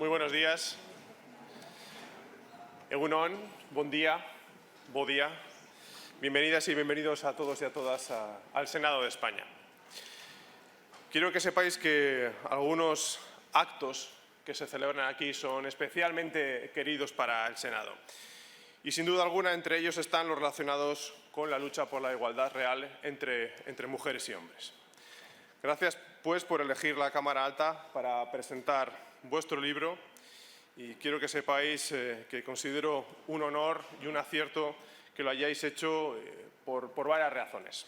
Muy buenos días. Egunon, buen día, bo día. Bienvenidas y bienvenidos a todos y a todas al Senado de España. Quiero que sepáis que algunos actos que se celebran aquí son especialmente queridos para el Senado. Y sin duda alguna entre ellos están los relacionados con la lucha por la igualdad real entre mujeres y hombres. Gracias, pues, por elegir la Cámara Alta para presentar vuestro libro y quiero que sepáis que considero un honor y un acierto que lo hayáis hecho por varias razones.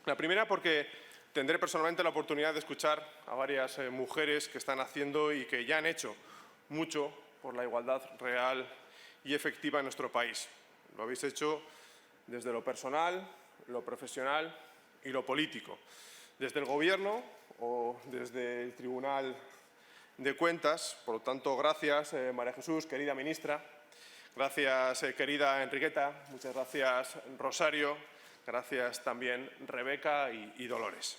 La primera, porque tendré personalmente la oportunidad de escuchar a varias mujeres que están haciendo y que ya han hecho mucho por la igualdad real y efectiva en nuestro país. Lo habéis hecho desde lo personal, lo profesional y lo político. Desde el Gobierno o desde el Tribunal de Cuentas. Por lo tanto, gracias, María Jesús, querida ministra. Gracias, querida Enriqueta. Muchas gracias, Rosario. Gracias también, Rebeca y Dolores.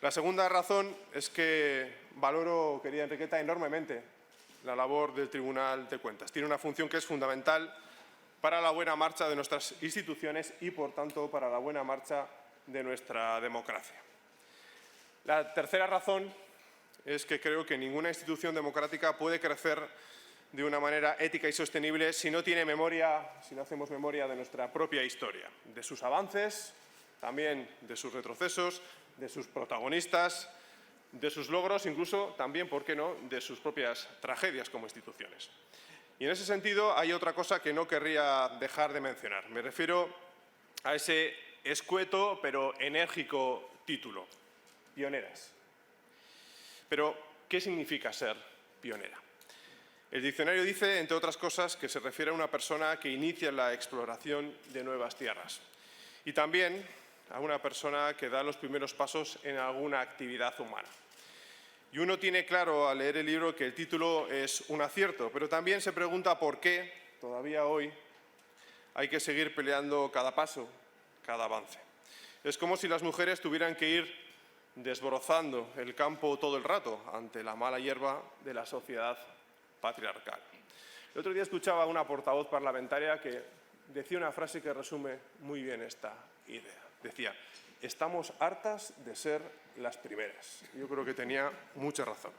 La segunda razón es que valoro, querida Enriqueta, enormemente la labor del Tribunal de Cuentas. Tiene una función que es fundamental para la buena marcha de nuestras instituciones y, por tanto, para la buena marcha de nuestra democracia. La tercera razón es que creo que ninguna institución democrática puede crecer de una manera ética y sostenible si no tiene memoria, si no hacemos memoria de nuestra propia historia, de sus avances, también de sus retrocesos, de sus protagonistas, de sus logros, incluso también, ¿por qué no?, de sus propias tragedias como instituciones. Y en ese sentido hay otra cosa que no querría dejar de mencionar. Me refiero a ese escueto pero enérgico título: Pioneras. Pero, ¿qué significa ser pionera? El diccionario dice, entre otras cosas, que se refiere a una persona que inicia la exploración de nuevas tierras y también a una persona que da los primeros pasos en alguna actividad humana. Y uno tiene claro al leer el libro que el título es un acierto, pero también se pregunta por qué, todavía hoy, hay que seguir peleando cada paso, cada avance. Es como si las mujeres tuvieran que ir desbrozando el campo todo el rato ante la mala hierba de la sociedad patriarcal. El otro día escuchaba a una portavoz parlamentaria que decía una frase que resume muy bien esta idea. Decía: estamos hartas de ser las primeras. Yo creo que tenía mucha razón.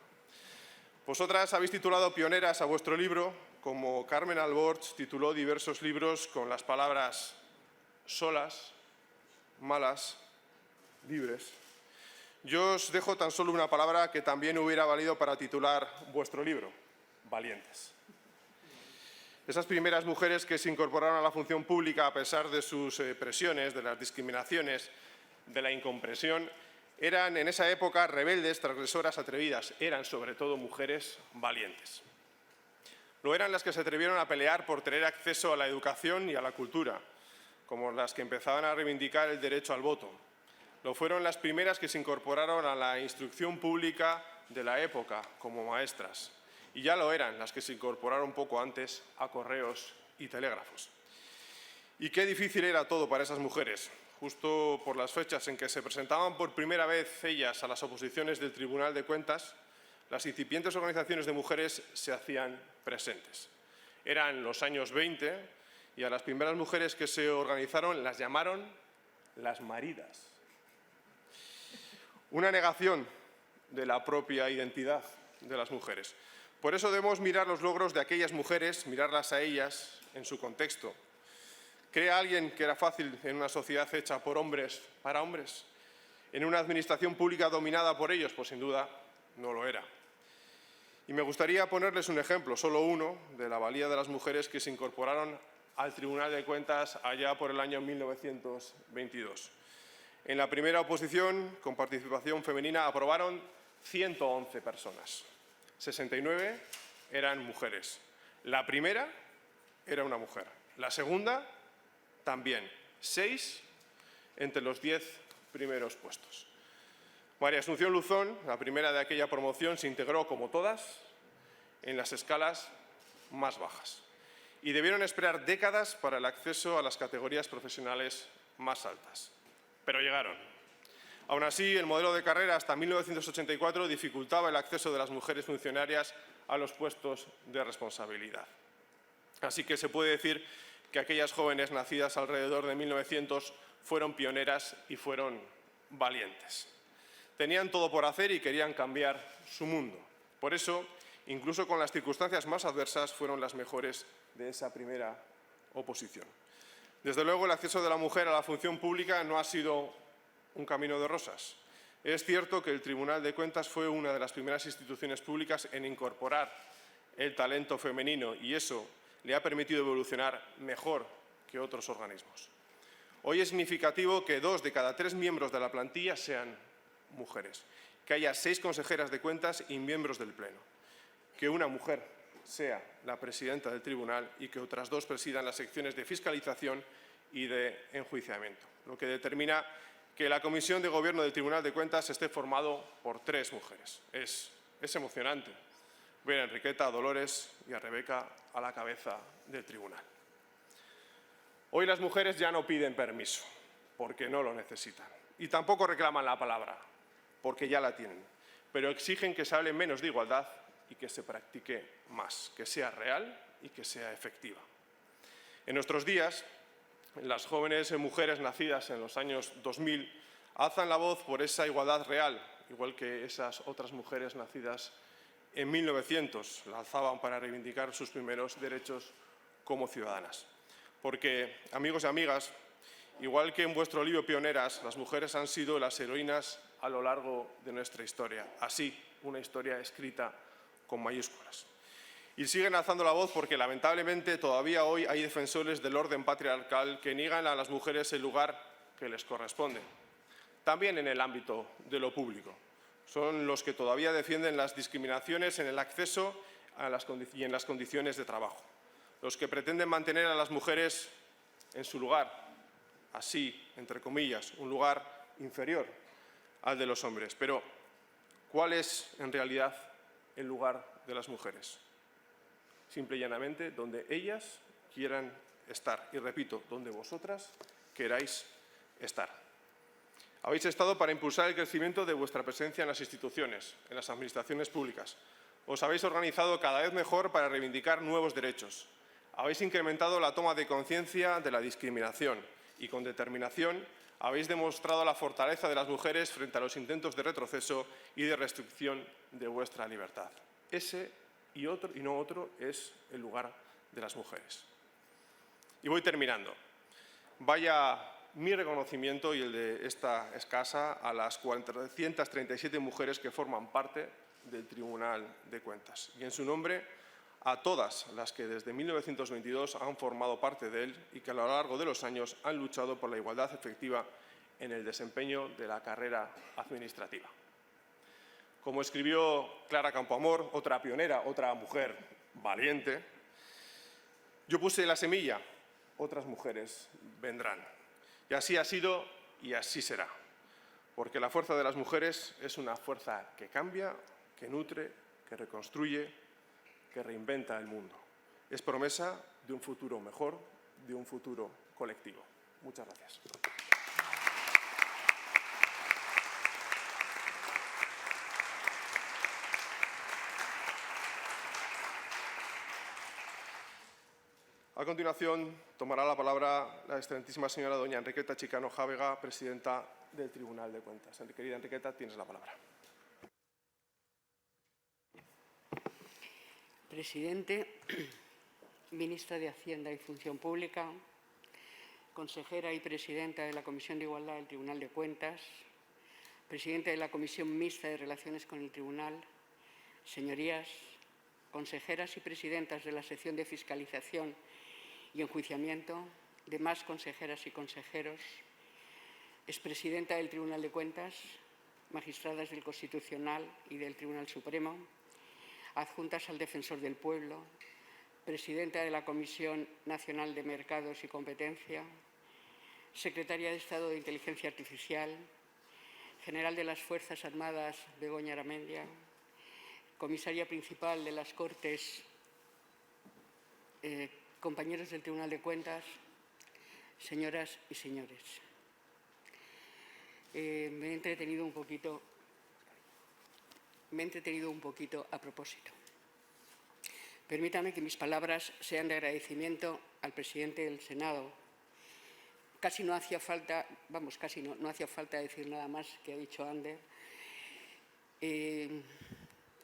Vosotras habéis titulado pioneras a vuestro libro, como Carmen Alborch tituló diversos libros con las palabras solas, malas, libres. Yo os dejo tan solo una palabra que también hubiera valido para titular vuestro libro: valientes. Esas primeras mujeres que se incorporaron a la función pública a pesar de sus presiones, de las discriminaciones, de la incomprensión, eran en esa época rebeldes, transgresoras, atrevidas. Eran sobre todo mujeres valientes. Lo eran las que se atrevieron a pelear por tener acceso a la educación y a la cultura, como las que empezaban a reivindicar el derecho al voto. Lo fueron las primeras que se incorporaron a la instrucción pública de la época como maestras. Y ya lo eran las que se incorporaron poco antes a correos y telégrafos. Y qué difícil era todo para esas mujeres. Justo por las fechas en que se presentaban por primera vez ellas a las oposiciones del Tribunal de Cuentas, las incipientes organizaciones de mujeres se hacían presentes. Eran los años 20 y a las primeras mujeres que se organizaron las llamaron las maridas. Una negación de la propia identidad de las mujeres. Por eso debemos mirar los logros de aquellas mujeres, mirarlas a ellas en su contexto. ¿Cree alguien que era fácil en una sociedad hecha por hombres para hombres? ¿En una administración pública dominada por ellos? Pues sin duda no lo era. Y me gustaría ponerles un ejemplo, solo uno, de la valía de las mujeres que se incorporaron al Tribunal de Cuentas allá por el año 1922. En la primera oposición, con participación femenina, aprobaron 111 personas. 69 eran mujeres. La primera era una mujer. La segunda, también. 6 entre los 10 primeros puestos. María Asunción Luzón, la primera de aquella promoción, se integró, como todas, en las escalas más bajas. Y debieron esperar décadas para el acceso a las categorías profesionales más altas. Pero llegaron. Aún así, el modelo de carrera hasta 1984 dificultaba el acceso de las mujeres funcionarias a los puestos de responsabilidad. Así que se puede decir que aquellas jóvenes nacidas alrededor de 1900 fueron pioneras y fueron valientes. Tenían todo por hacer y querían cambiar su mundo. Por eso, incluso con las circunstancias más adversas, fueron las mejores de esa primera oposición. Desde luego, el acceso de la mujer a la función pública no ha sido un camino de rosas. Es cierto que el Tribunal de Cuentas fue una de las primeras instituciones públicas en incorporar el talento femenino y eso le ha permitido evolucionar mejor que otros organismos. Hoy es significativo que 2 de cada 3 miembros de la plantilla sean mujeres, que haya 6 consejeras de cuentas y miembros del Pleno, que una mujer sea la presidenta del tribunal y que otras 2 presidan las secciones de fiscalización y de enjuiciamiento, lo que determina que la Comisión de Gobierno del Tribunal de Cuentas esté formado por 3 mujeres. Es emocionante ver a Enriqueta, a Dolores y a Rebeca a la cabeza del tribunal. Hoy las mujeres ya no piden permiso, porque no lo necesitan. Y tampoco reclaman la palabra, porque ya la tienen. Pero exigen que se hable menos de igualdad y que se practique más, que sea real y que sea efectiva. En nuestros días, las jóvenes mujeres nacidas en los años 2000 alzan la voz por esa igualdad real, igual que esas otras mujeres nacidas en 1900 la alzaban para reivindicar sus primeros derechos como ciudadanas. Porque, amigos y amigas, igual que en vuestro libro Pioneras, las mujeres han sido las heroínas a lo largo de nuestra historia. Así, una historia escrita con mayúsculas. Y siguen alzando la voz porque, lamentablemente, todavía hoy hay defensores del orden patriarcal que niegan a las mujeres el lugar que les corresponde. También en el ámbito de lo público. Son los que todavía defienden las discriminaciones en el acceso y en las condiciones de trabajo. Los que pretenden mantener a las mujeres en su lugar, así, entre comillas, un lugar inferior al de los hombres. Pero, ¿cuál es, en realidad, el lugar de las mujeres? Simple y llanamente, donde ellas quieran estar. Y repito, donde vosotras queráis estar. Habéis estado para impulsar el crecimiento de vuestra presencia en las instituciones, en las administraciones públicas. Os habéis organizado cada vez mejor para reivindicar nuevos derechos. Habéis incrementado la toma de conciencia de la discriminación y, con determinación, habéis demostrado la fortaleza de las mujeres frente a los intentos de retroceso y de restricción de vuestra libertad. Ese y no otro es el lugar de las mujeres. Y voy terminando. Vaya mi reconocimiento y el de esta casa a las 437 mujeres que forman parte del Tribunal de Cuentas y, en su nombre, a todas las que desde 1922 han formado parte de él y que a lo largo de los años han luchado por la igualdad efectiva en el desempeño de la carrera administrativa. Como escribió Clara Campoamor, otra pionera, otra mujer valiente, yo puse la semilla, otras mujeres vendrán. Y así ha sido y así será, porque la fuerza de las mujeres es una fuerza que cambia, que nutre, que reconstruye, que reinventa el mundo. Es promesa de un futuro mejor, de un futuro colectivo. Muchas gracias. A continuación, tomará la palabra la excelentísima señora doña Enriqueta Chicano Jábega, presidenta del Tribunal de Cuentas. Querida Enriqueta, tienes la palabra. Presidente, ministra de Hacienda y Función Pública, consejera y presidenta de la Comisión de Igualdad del Tribunal de Cuentas, presidenta de la Comisión Mixta de Relaciones con el Tribunal, señorías, consejeras y presidentas de la sección de Fiscalización y Enjuiciamiento, demás consejeras y consejeros, expresidenta del Tribunal de Cuentas, magistradas del Constitucional y del Tribunal Supremo, adjuntas al Defensor del Pueblo, presidenta de la Comisión Nacional de Mercados y Competencia, secretaria de Estado de Inteligencia Artificial, general de las Fuerzas Armadas Begoña Aramendia, comisaria principal de las Cortes, compañeros del Tribunal de Cuentas, señoras y señores. me he entretenido un poquito a propósito. Permítame que mis palabras sean de agradecimiento al presidente del Senado. Casi no hacía falta, no hacía falta decir nada más que ha dicho Ander,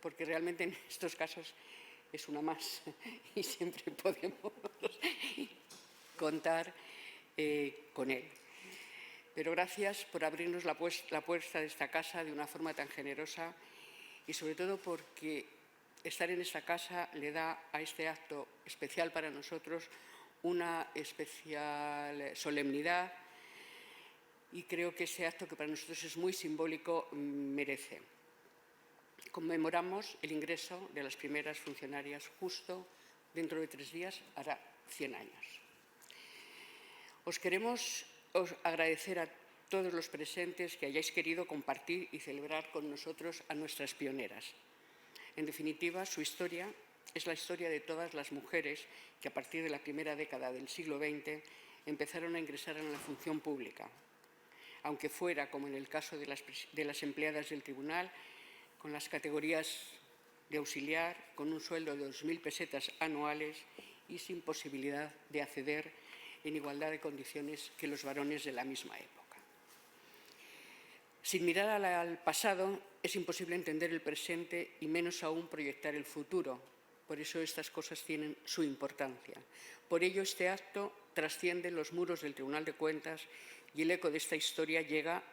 porque realmente en estos casos es una más y siempre podemos contar con él. Pero gracias por abrirnos la puerta de esta casa de una forma tan generosa y sobre todo porque estar en esta casa le da a este acto especial para nosotros una especial solemnidad y creo que ese acto, que para nosotros es muy simbólico, merece. Conmemoramos el ingreso de las primeras funcionarias justo dentro de 3 días, hará 100 años. Os queremos agradecer a todos los presentes que hayáis querido compartir y celebrar con nosotros a nuestras pioneras. En definitiva, su historia es la historia de todas las mujeres que a partir de la primera década del siglo XX empezaron a ingresar en la función pública, aunque fuera, como en el caso de las empleadas del tribunal, con las categorías de auxiliar, con un sueldo de 2.000 pesetas anuales y sin posibilidad de acceder en igualdad de condiciones que los varones de la misma época. Sin mirar al pasado, es imposible entender el presente y menos aún proyectar el futuro. Por eso estas cosas tienen su importancia. Por ello este acto trasciende los muros del Tribunal de Cuentas y el eco de esta historia llega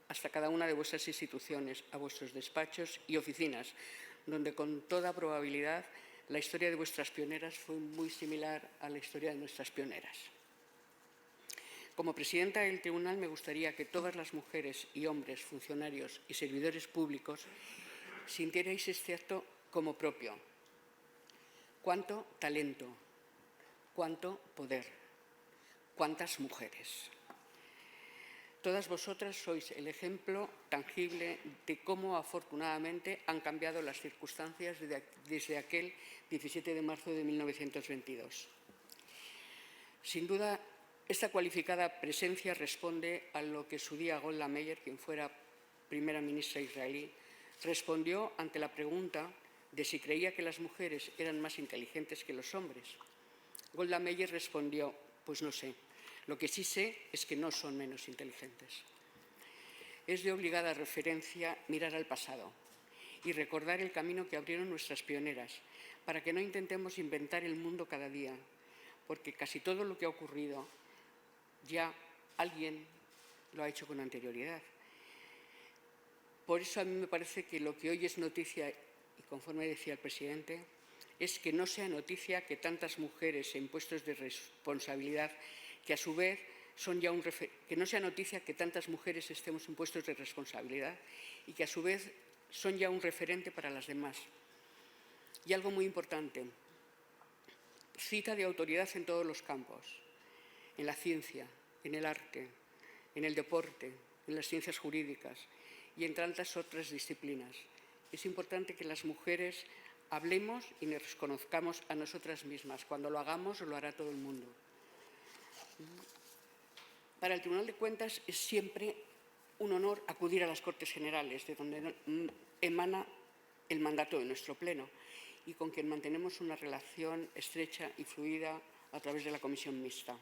hasta cada una de vuestras instituciones, a vuestros despachos y oficinas, donde con toda probabilidad la historia de vuestras pioneras fue muy similar a la historia de nuestras pioneras. Como presidenta del Tribunal me gustaría que todas las mujeres y hombres, funcionarios y servidores públicos sintierais este acto como propio. Cuánto talento, cuánto poder, cuántas mujeres. Todas vosotras sois el ejemplo tangible de cómo afortunadamente han cambiado las circunstancias desde aquel 17 de marzo de 1922. Sin duda, esta cualificada presencia responde a lo que su día Golda Meir, quien fuera primera ministra israelí, respondió ante la pregunta de si creía que las mujeres eran más inteligentes que los hombres. Golda Meir respondió, pues no sé, lo que sí sé es que no son menos inteligentes. Es de obligada referencia mirar al pasado y recordar el camino que abrieron nuestras pioneras, para que no intentemos inventar el mundo cada día, porque casi todo lo que ha ocurrido ya alguien lo ha hecho con anterioridad. Por eso a mí me parece que lo que hoy es noticia, y conforme decía el presidente, es que no sea noticia que tantas mujeres en puestos de responsabilidad, que a su vez son ya que no sea noticia que tantas mujeres estemos en puestos de responsabilidad y que a su vez son ya un referente para las demás. Y algo muy importante, cita de autoridad en todos los campos, en la ciencia, en el arte, en el deporte, en las ciencias jurídicas y en tantas otras disciplinas. Es importante que las mujeres hablemos y nos reconozcamos a nosotras mismas. Cuando lo hagamos, lo hará todo el mundo. Para el Tribunal de Cuentas es siempre un honor acudir a las Cortes Generales, de donde emana el mandato de nuestro Pleno y con quien mantenemos una relación estrecha y fluida a través de la Comisión Mixta.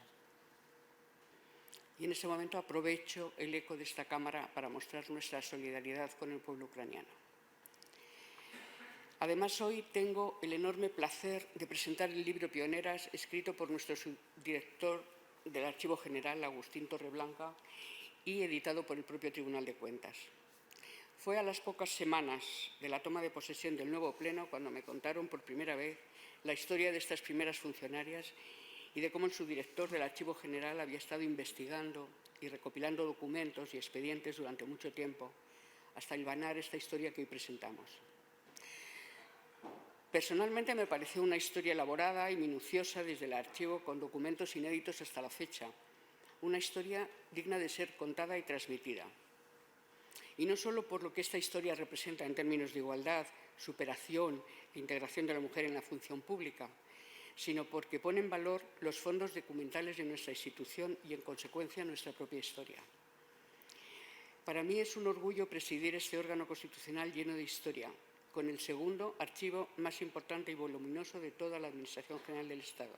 Y en este momento aprovecho el eco de esta Cámara para mostrar nuestra solidaridad con el pueblo ucraniano. Además, hoy tengo el enorme placer de presentar el libro Pioneras, escrito por nuestro subdirector del Archivo General, Agustín Torreblanca, y editado por el propio Tribunal de Cuentas. Fue a las pocas semanas de la toma de posesión del nuevo Pleno cuando me contaron por primera vez la historia de estas primeras funcionarias y de cómo el subdirector del Archivo General había estado investigando y recopilando documentos y expedientes durante mucho tiempo, hasta hilvanar esta historia que hoy presentamos. Personalmente me pareció una historia elaborada y minuciosa desde el archivo, con documentos inéditos hasta la fecha. Una historia digna de ser contada y transmitida. Y no solo por lo que esta historia representa en términos de igualdad, superación e integración de la mujer en la función pública, sino porque pone en valor los fondos documentales de nuestra institución y, en consecuencia, nuestra propia historia. Para mí es un orgullo presidir este órgano constitucional lleno de historia, con el segundo archivo más importante y voluminoso de toda la Administración General del Estado.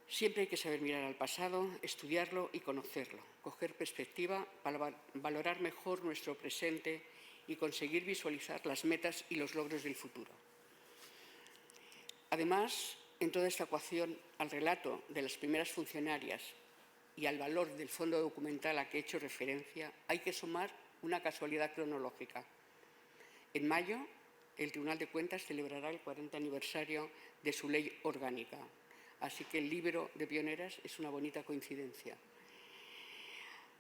Siempre hay que saber mirar al pasado, estudiarlo y conocerlo, coger perspectiva para valorar mejor nuestro presente y conseguir visualizar las metas y los logros del futuro. Además, en toda esta ecuación, al relato de las primeras funcionarias y al valor del fondo documental a que he hecho referencia, hay que sumar una casualidad cronológica. En mayo, el Tribunal de Cuentas celebrará el 40 aniversario de su ley orgánica, así que el libro de pioneras es una bonita coincidencia.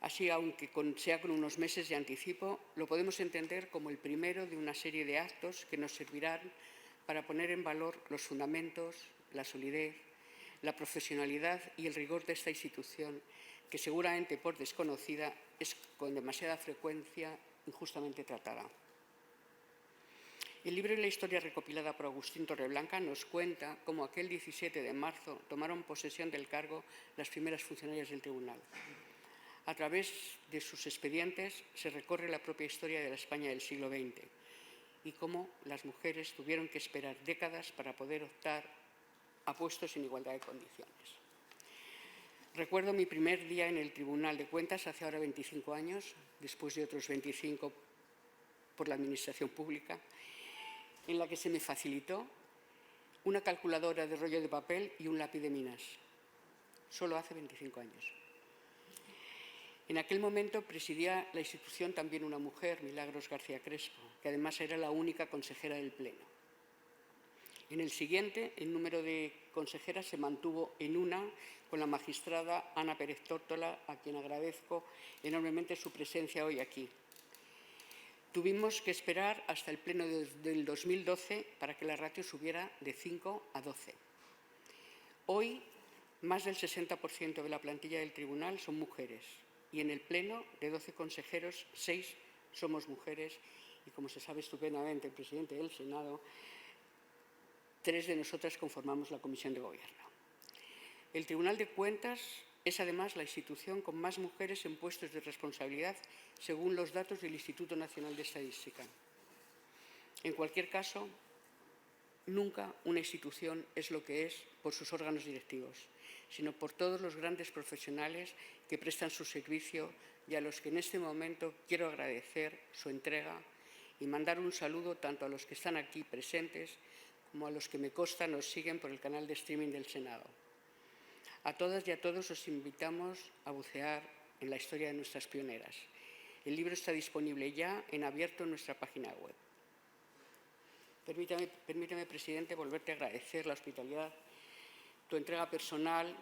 Así, aunque sea con unos meses de anticipo, lo podemos entender como el primero de una serie de actos que nos servirán para poner en valor los fundamentos, la solidez, la profesionalidad y el rigor de esta institución, que seguramente por desconocida es con demasiada frecuencia injustamente tratada. El libro y la historia recopilada por Agustín Torreblanca nos cuenta cómo aquel 17 de marzo tomaron posesión del cargo las primeras funcionarias del tribunal. A través de sus expedientes se recorre la propia historia de la España del siglo XX y cómo las mujeres tuvieron que esperar décadas para poder optar a puestos en igualdad de condiciones. Recuerdo mi primer día en el Tribunal de Cuentas hace ahora 25 años, después de otros 25 por la Administración Pública, en la que se me facilitó una calculadora de rollo de papel y un lápiz de minas. Solo hace 25 años. En aquel momento presidía la institución también una mujer, Milagros García Crespo, que además era la única consejera del Pleno. En el siguiente, el número de consejeras se mantuvo en una, con la magistrada Ana Pérez Tórtola, a quien agradezco enormemente su presencia hoy aquí. Tuvimos que esperar hasta el pleno del 2012 para que la ratio subiera de 5 a 12. Hoy, más del 60% de la plantilla del tribunal son mujeres y en el pleno, de 12 consejeros, 6 somos mujeres y, como se sabe estupendamente el presidente del Senado, 3 de nosotras conformamos la Comisión de Gobierno. El Tribunal de Cuentas es además la institución con más mujeres en puestos de responsabilidad según los datos del Instituto Nacional de Estadística. En cualquier caso, nunca una institución es lo que es por sus órganos directivos, sino por todos los grandes profesionales que prestan su servicio y a los que en este momento quiero agradecer su entrega y mandar un saludo tanto a los que están aquí presentes como a los que me consta nos siguen por el canal de streaming del Senado. A todas y a todos os invitamos a bucear en la historia de nuestras pioneras. El libro está disponible ya en abierto en nuestra página web. Permítame, presidente, volverte a agradecer la hospitalidad, tu entrega personal,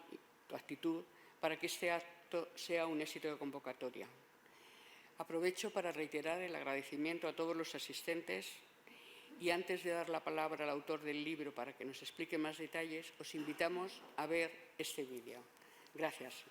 tu actitud, para que este acto sea un éxito de convocatoria. Aprovecho para reiterar el agradecimiento a todos los asistentes y antes de dar la palabra al autor del libro para que nos explique más detalles, os invitamos a ver este vídeo. Gracias.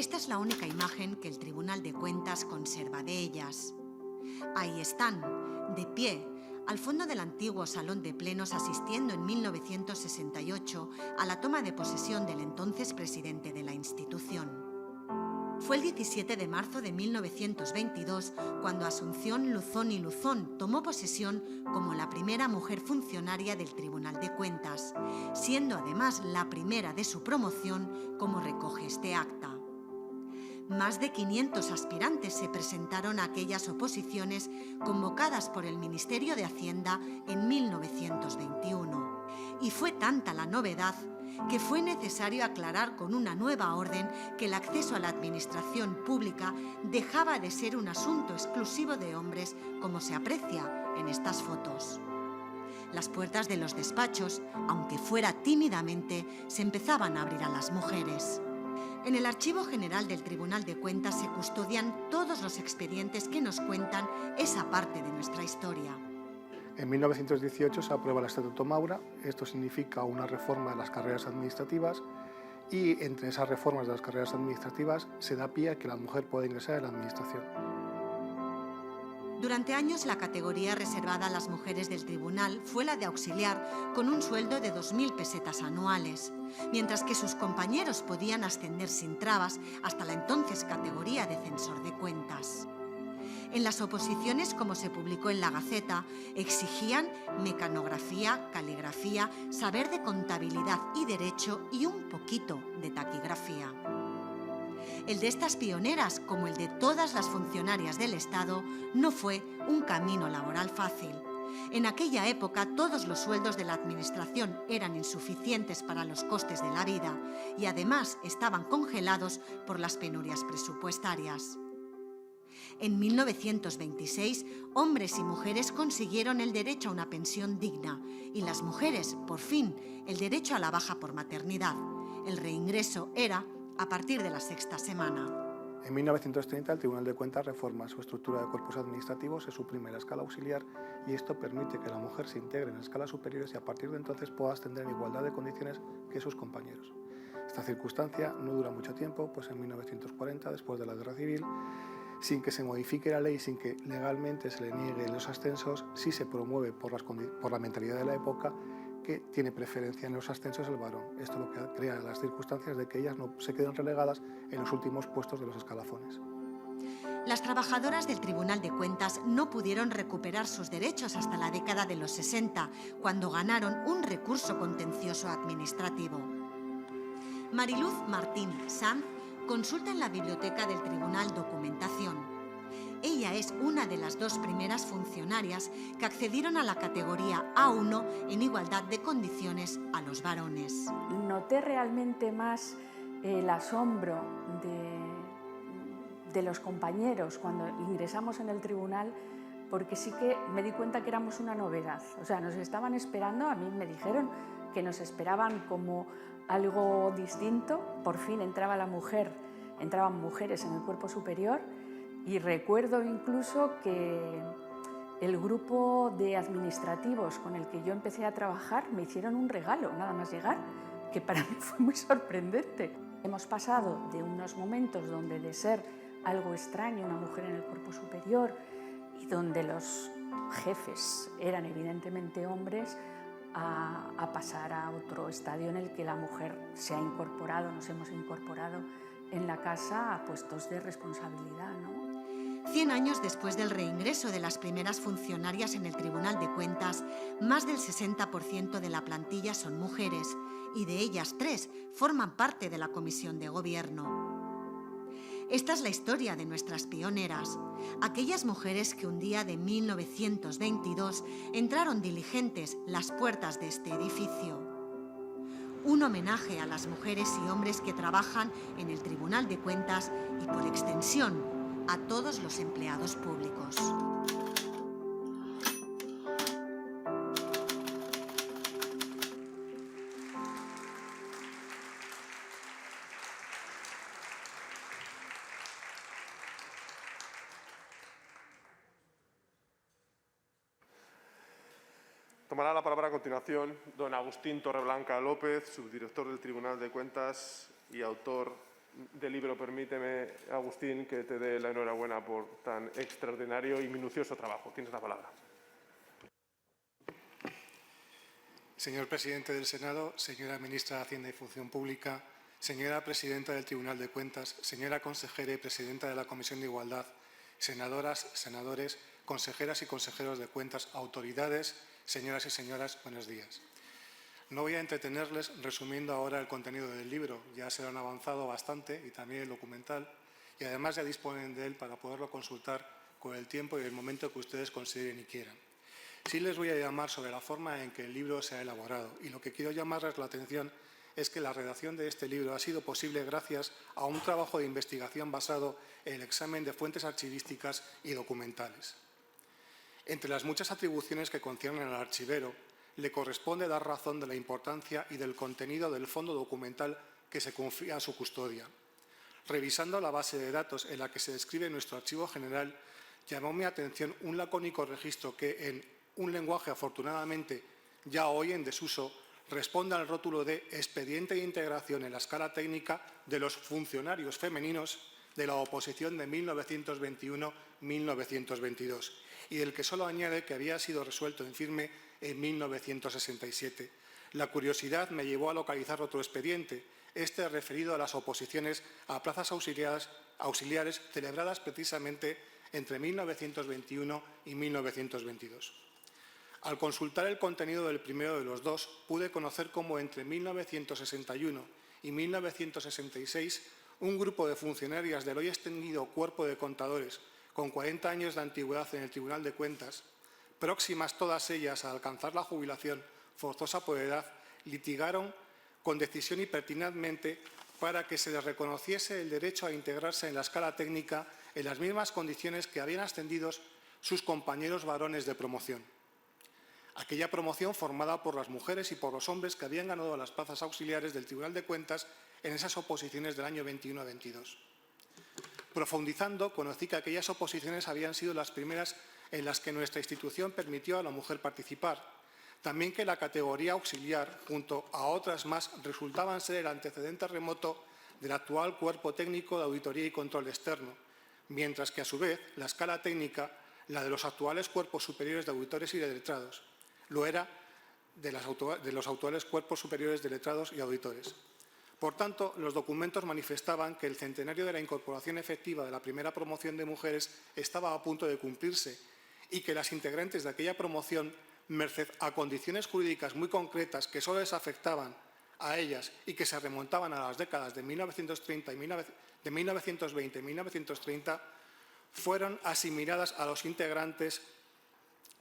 Esta es la única imagen que el Tribunal de Cuentas conserva de ellas. Ahí están, de pie, al fondo del antiguo Salón de Plenos, asistiendo en 1968 a la toma de posesión del entonces presidente de la institución. Fue el 17 de marzo de 1922 cuando Asunción Luzón y Luzón tomó posesión como la primera mujer funcionaria del Tribunal de Cuentas, siendo además la primera de su promoción, como recoge este acta. Más de 500 aspirantes se presentaron a aquellas oposiciones convocadas por el Ministerio de Hacienda en 1921. Y fue tanta la novedad que fue necesario aclarar con una nueva orden que el acceso a la administración pública dejaba de ser un asunto exclusivo de hombres, como se aprecia en estas fotos. Las puertas de los despachos, aunque fuera tímidamente, se empezaban a abrir a las mujeres. En el Archivo General del Tribunal de Cuentas se custodian todos los expedientes que nos cuentan esa parte de nuestra historia. En 1918 se aprueba el Estatuto Maura. Esto significa una reforma de las carreras administrativas y entre esas reformas de las carreras administrativas se da pie a que la mujer pueda ingresar en la administración. Durante años la categoría reservada a las mujeres del tribunal fue la de auxiliar, con un sueldo de 2.000 pesetas anuales, mientras que sus compañeros podían ascender sin trabas hasta la entonces categoría de censor de cuentas. En las oposiciones, como se publicó en la Gaceta, exigían mecanografía, caligrafía, saber de contabilidad y derecho y un poquito de taquigrafía. El de estas pioneras, como el de todas las funcionarias del Estado, no fue un camino laboral fácil. En aquella época todos los sueldos de la Administración eran insuficientes para los costes de la vida y además estaban congelados por las penurias presupuestarias. En 1926, hombres y mujeres consiguieron el derecho a una pensión digna y las mujeres, por fin, el derecho a la baja por maternidad. El reingreso era a partir de la 6ª semana. En 1930 el Tribunal de Cuentas reforma su estructura de cuerpos administrativos, se suprime la escala auxiliar y esto permite que la mujer se integre en escalas superiores y a partir de entonces pueda ascender en igualdad de condiciones que sus compañeros. Esta circunstancia no dura mucho tiempo, pues en 1940, después de la Guerra Civil, sin que se modifique la ley, sin que legalmente se le nieguen los ascensos, sí se promueve por la mentalidad de la época que tiene preferencia en los ascensos el varón. Esto lo que crea las circunstancias de que ellas no se queden relegadas en los últimos puestos de los escalafones. Las trabajadoras del Tribunal de Cuentas no pudieron recuperar sus derechos hasta la década de los 60, cuando ganaron un recurso contencioso administrativo. Mariluz Martín Sanz consulta en la biblioteca del Tribunal documentación. Ella es una de las 2 primeras funcionarias que accedieron a la categoría A1 en igualdad de condiciones a los varones. Noté realmente más el asombro de los compañeros cuando ingresamos en el tribunal, porque sí que me di cuenta que éramos una novedad. O sea, nos estaban esperando, a mí me dijeron que nos esperaban como algo distinto. Por fin entraba la mujer, entraban mujeres en el cuerpo superior. Y recuerdo incluso que el grupo de administrativos con el que yo empecé a trabajar me hicieron un regalo, nada más llegar, que para mí fue muy sorprendente. Hemos pasado de unos momentos donde de ser algo extraño una mujer en el cuerpo superior y donde los jefes eran evidentemente hombres, a pasar a otro estadio en el que la mujer se ha incorporado, nos hemos incorporado en la casa a puestos de responsabilidad, ¿no? 100 años después del reingreso de las primeras funcionarias en el Tribunal de Cuentas, más del 60% de la plantilla son mujeres y de ellas 3 forman parte de la Comisión de Gobierno. Esta es la historia de nuestras pioneras, aquellas mujeres que un día de 1922 entraron diligentes las puertas de este edificio. Un homenaje a las mujeres y hombres que trabajan en el Tribunal de Cuentas y, por extensión, a todos los empleados públicos. Tomará la palabra a continuación don Agustín Torreblanca López, subdirector del Tribunal de Cuentas y autor del libro. Permíteme, Agustín, que te dé la enhorabuena por tan extraordinario y minucioso trabajo. Tienes la palabra. Señor presidente del Senado, señora ministra de Hacienda y Función Pública, señora presidenta del Tribunal de Cuentas, señora consejera y presidenta de la Comisión de Igualdad, senadoras, senadores, consejeras y consejeros de Cuentas, autoridades, señoras y señores, buenos días. No voy a entretenerles resumiendo ahora el contenido del libro, ya se lo han avanzado bastante y también el documental, y además ya disponen de él para poderlo consultar con el tiempo y el momento que ustedes consideren y quieran. Sí les voy a llamar sobre la forma en que el libro se ha elaborado, y lo que quiero llamarles la atención es que la redacción de este libro ha sido posible gracias a un trabajo de investigación basado en el examen de fuentes archivísticas y documentales. Entre las muchas atribuciones que conciernen al archivero, le corresponde dar razón de la importancia y del contenido del fondo documental que se confía a su custodia. Revisando la base de datos en la que se describe nuestro archivo general, llamó mi atención un lacónico registro que en un lenguaje afortunadamente ya hoy en desuso, responde al rótulo de expediente de integración en la escala técnica de los funcionarios femeninos de la oposición de 1921-1922 y del que solo añade que había sido resuelto en firme en 1967. La curiosidad me llevó a localizar otro expediente, este referido a las oposiciones a plazas auxiliares celebradas precisamente entre 1921 y 1922. Al consultar el contenido del primero de los dos, pude conocer cómo entre 1961 y 1966 un grupo de funcionarias del hoy extendido Cuerpo de Contadores con 40 años de antigüedad en el Tribunal de Cuentas, próximas todas ellas a alcanzar la jubilación forzosa por edad, litigaron con decisión y pertinazmente para que se les reconociese el derecho a integrarse en la escala técnica en las mismas condiciones que habían ascendido sus compañeros varones de promoción. Aquella promoción formada por las mujeres y por los hombres que habían ganado las plazas auxiliares del Tribunal de Cuentas en esas oposiciones del año 21 a 22. Profundizando, conocí que aquellas oposiciones habían sido las primeras en las que nuestra institución permitió a la mujer participar. También que la categoría auxiliar, junto a otras más, resultaban ser el antecedente remoto del actual Cuerpo Técnico de Auditoría y Control Externo, mientras que, a su vez, la escala técnica, la de los actuales cuerpos superiores de auditores y de letrados, lo era de los actuales cuerpos superiores de letrados y auditores. Por tanto, los documentos manifestaban que el centenario de la incorporación efectiva de la primera promoción de mujeres estaba a punto de cumplirse y que las integrantes de aquella promoción, merced a condiciones jurídicas muy concretas que solo les afectaban a ellas y que se remontaban a las décadas de 1920 y 1930, fueron asimiladas a los integrantes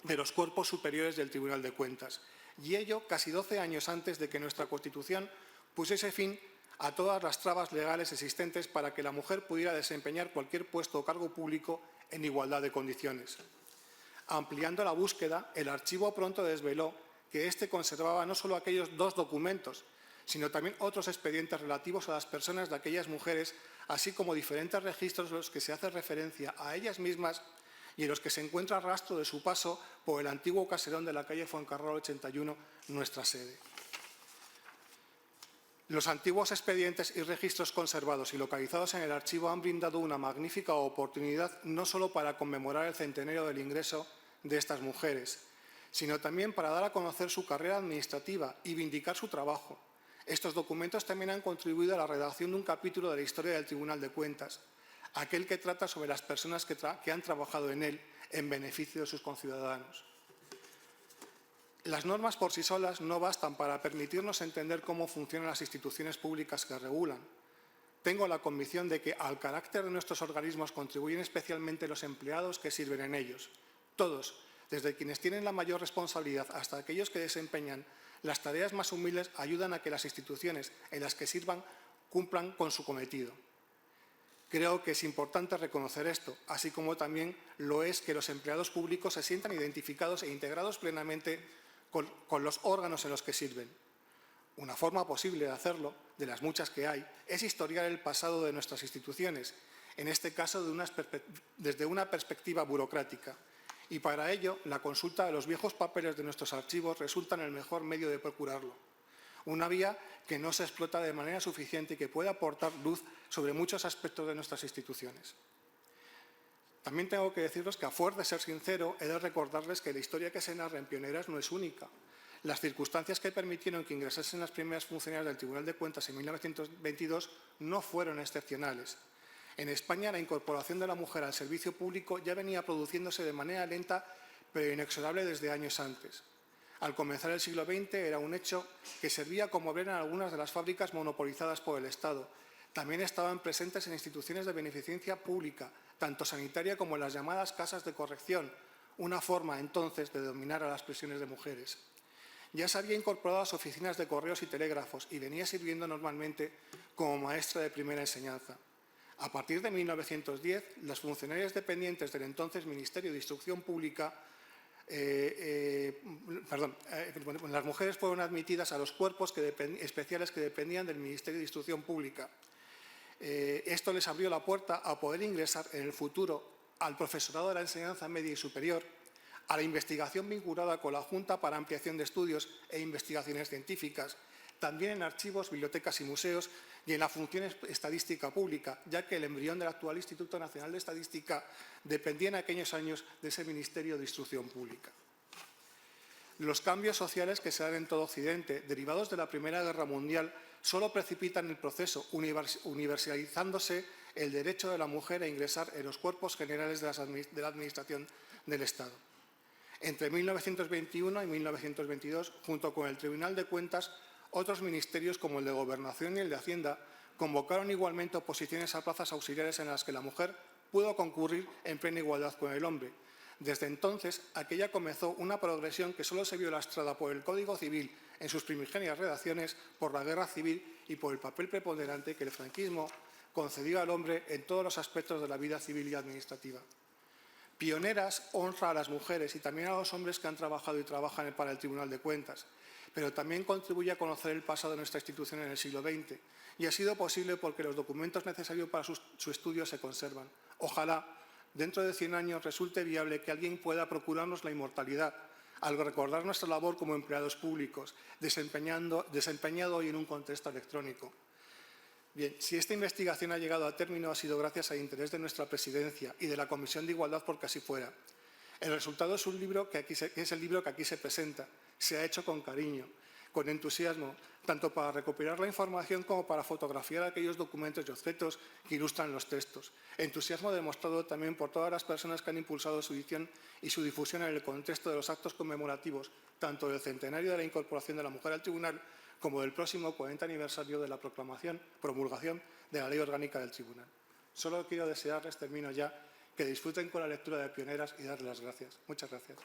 de los cuerpos superiores del Tribunal de Cuentas, y ello casi 12 años antes de que nuestra Constitución pusiese fin a todas las trabas legales existentes para que la mujer pudiera desempeñar cualquier puesto o cargo público en igualdad de condiciones. Ampliando la búsqueda, el archivo pronto desveló que éste conservaba no solo aquellos dos documentos, sino también otros expedientes relativos a las personas de aquellas mujeres, así como diferentes registros en los que se hace referencia a ellas mismas y en los que se encuentra rastro de su paso por el antiguo caserón de la calle Fuencarral 81, nuestra sede. Los antiguos expedientes y registros conservados y localizados en el archivo han brindado una magnífica oportunidad no solo para conmemorar el centenario del ingreso de estas mujeres, sino también para dar a conocer su carrera administrativa y vindicar su trabajo. Estos documentos también han contribuido a la redacción de un capítulo de la historia del Tribunal de Cuentas, aquel que trata sobre las personas que han trabajado en él en beneficio de sus conciudadanos. Las normas por sí solas no bastan para permitirnos entender cómo funcionan las instituciones públicas que regulan. Tengo la convicción de que al carácter de nuestros organismos contribuyen especialmente los empleados que sirven en ellos. Todos, desde quienes tienen la mayor responsabilidad hasta aquellos que desempeñan las tareas más humildes, ayudan a que las instituciones en las que sirvan cumplan con su cometido. Creo que es importante reconocer esto, así como también lo es que los empleados públicos se sientan identificados e integrados plenamente con los órganos en los que sirven. Una forma posible de hacerlo, de las muchas que hay, es historiar el pasado de nuestras instituciones, en este caso desde una perspectiva burocrática. Y para ello, la consulta de los viejos papeles de nuestros archivos resulta el mejor medio de procurarlo. Una vía que no se explota de manera suficiente y que puede aportar luz sobre muchos aspectos de nuestras instituciones. También tengo que deciros que, a fuerza de ser sincero, he de recordarles que la historia que se narra en Pioneras no es única. Las circunstancias que permitieron que ingresasen las primeras funcionarias del Tribunal de Cuentas en 1922 no fueron excepcionales. En España, la incorporación de la mujer al servicio público ya venía produciéndose de manera lenta pero inexorable desde años antes. Al comenzar el siglo XX era un hecho que servía como obrera en algunas de las fábricas monopolizadas por el Estado. También estaban presentes en instituciones de beneficencia pública, tanto sanitaria como en las llamadas casas de corrección, una forma entonces de dominar a las prisiones de mujeres. Ya se había incorporado a las oficinas de correos y telégrafos y venía sirviendo normalmente como maestra de primera enseñanza. A partir de 1910, las funcionarias dependientes del entonces Ministerio de Instrucción Pública, las mujeres fueron admitidas a los cuerpos especiales que dependían del Ministerio de Instrucción Pública. Esto les abrió la puerta a poder ingresar en el futuro al profesorado de la enseñanza media y superior, a la investigación vinculada con la Junta para Ampliación de Estudios e Investigaciones Científicas, también en archivos, bibliotecas y museos y en la función estadística pública, ya que el embrión del actual Instituto Nacional de Estadística dependía en aquellos años de ese Ministerio de Instrucción Pública. Los cambios sociales que se dan en todo Occidente, derivados de la Primera Guerra Mundial, solo precipitan el proceso, universalizándose el derecho de la mujer a ingresar en los cuerpos generales de la Administración del Estado. Entre 1921 y 1922, junto con el Tribunal de Cuentas, otros ministerios como el de Gobernación y el de Hacienda convocaron igualmente oposiciones a plazas auxiliares en las que la mujer pudo concurrir en plena igualdad con el hombre. Desde entonces, aquella comenzó una progresión que solo se vio lastrada por el Código Civil en sus primigenias redacciones, por la Guerra Civil y por el papel preponderante que el franquismo concedió al hombre en todos los aspectos de la vida civil y administrativa. Pioneras honra a las mujeres y también a los hombres que han trabajado y trabajan para el Tribunal de Cuentas, pero también contribuye a conocer el pasado de nuestra institución en el siglo XX, y ha sido posible porque los documentos necesarios para su estudio se conservan. Ojalá, dentro de 100 años, resulte viable que alguien pueda procurarnos la inmortalidad, al recordar nuestra labor como empleados públicos, desempeñado hoy en un contexto electrónico. Bien, si esta investigación ha llegado a término ha sido gracias al interés de nuestra presidencia y de la Comisión de Igualdad porque así fuera. El resultado es un libro que es el libro que aquí se presenta. Se ha hecho con cariño, con entusiasmo, tanto para recopilar la información como para fotografiar aquellos documentos y objetos que ilustran los textos. Entusiasmo demostrado también por todas las personas que han impulsado su edición y su difusión en el contexto de los actos conmemorativos, tanto del centenario de la incorporación de la mujer al tribunal como del próximo 40 aniversario de la promulgación de la Ley Orgánica del Tribunal. Solo quiero desearles, termino ya, que disfruten con la lectura de Pioneras y darles las gracias. Muchas gracias.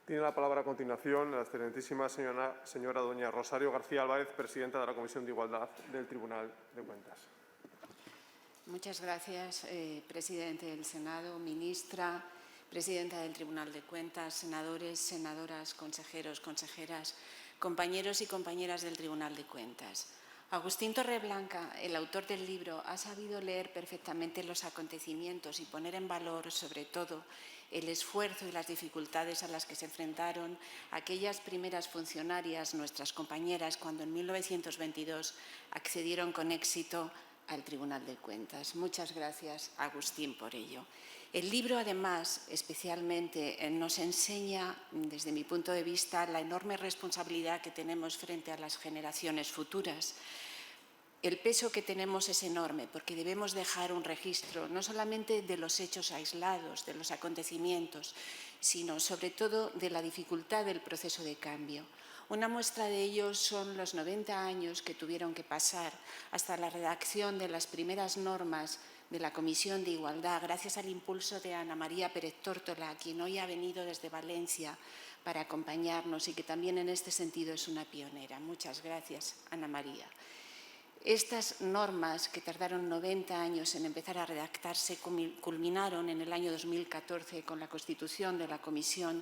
Tiene la palabra a continuación la excelentísima señora doña Rosario García Álvarez, presidenta de la Comisión de Igualdad del Tribunal de Cuentas. Muchas gracias, presidente del Senado, ministra, presidenta del Tribunal de Cuentas, senadores, senadoras, consejeros, consejeras, compañeros y compañeras del Tribunal de Cuentas. Agustín Torreblanca, el autor del libro, ha sabido leer perfectamente los acontecimientos y poner en valor, sobre todo, el esfuerzo y las dificultades a las que se enfrentaron aquellas primeras funcionarias, nuestras compañeras, cuando en 1922 accedieron con éxito al Tribunal de Cuentas. Muchas gracias, Agustín, por ello. El libro, además, especialmente nos enseña, desde mi punto de vista, la enorme responsabilidad que tenemos frente a las generaciones futuras. El peso que tenemos es enorme porque debemos dejar un registro no solamente de los hechos aislados, de los acontecimientos, sino sobre todo de la dificultad del proceso de cambio. Una muestra de ello son los 90 años que tuvieron que pasar hasta la redacción de las primeras normas de la Comisión de Igualdad, gracias al impulso de Ana María Pérez Tórtola, quien hoy ha venido desde Valencia para acompañarnos y que también en este sentido es una pionera. Muchas gracias, Ana María. Estas normas, que tardaron 90 años en empezar a redactarse, culminaron en el año 2014 con la constitución de la Comisión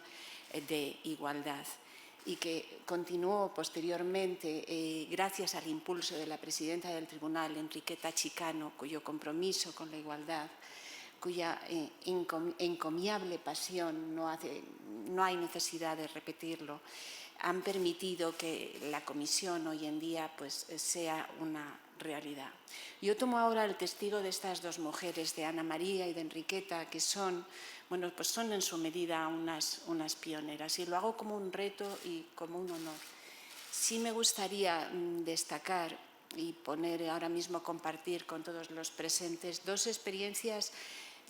de Igualdad y que continuó posteriormente gracias al impulso de la presidenta del Tribunal, Enriqueta Chicano, cuyo compromiso con la igualdad, cuya encomiable pasión, no hay necesidad de repetirlo, han permitido que la comisión hoy en día pues, sea una realidad. Yo tomo ahora el testigo de estas dos mujeres, de Ana María y de Enriqueta, que son, bueno, pues son en su medida unas pioneras, y lo hago como un reto y como un honor. Sí me gustaría destacar y poner ahora mismo, compartir con todos los presentes dos experiencias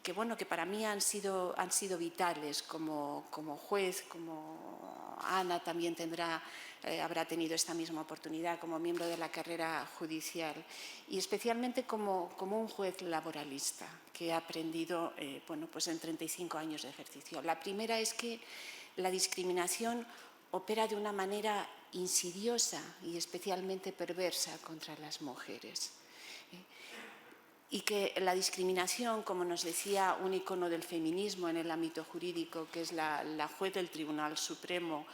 que, bueno, que para mí han sido vitales como juez, como Ana también habrá tenido esta misma oportunidad como miembro de la carrera judicial, y especialmente como un juez laboralista que ha aprendido bueno, pues en 35 años de ejercicio. La primera es que la discriminación opera de una manera insidiosa y especialmente perversa contra las mujeres. Y que la discriminación, como nos decía un icono del feminismo en el ámbito jurídico, que es la juez del Tribunal Supremo,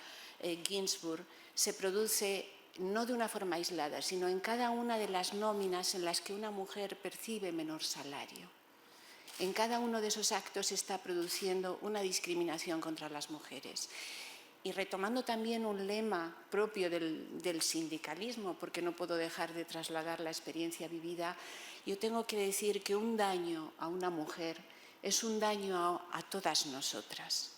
Ginsburg, se produce no de una forma aislada, sino en cada una de las nóminas en las que una mujer percibe menor salario. En cada uno de esos actos se está produciendo una discriminación contra las mujeres. Y retomando también un lema propio del sindicalismo, porque no puedo dejar de trasladar la experiencia vivida, yo tengo que decir que un daño a una mujer es un daño a todas nosotras.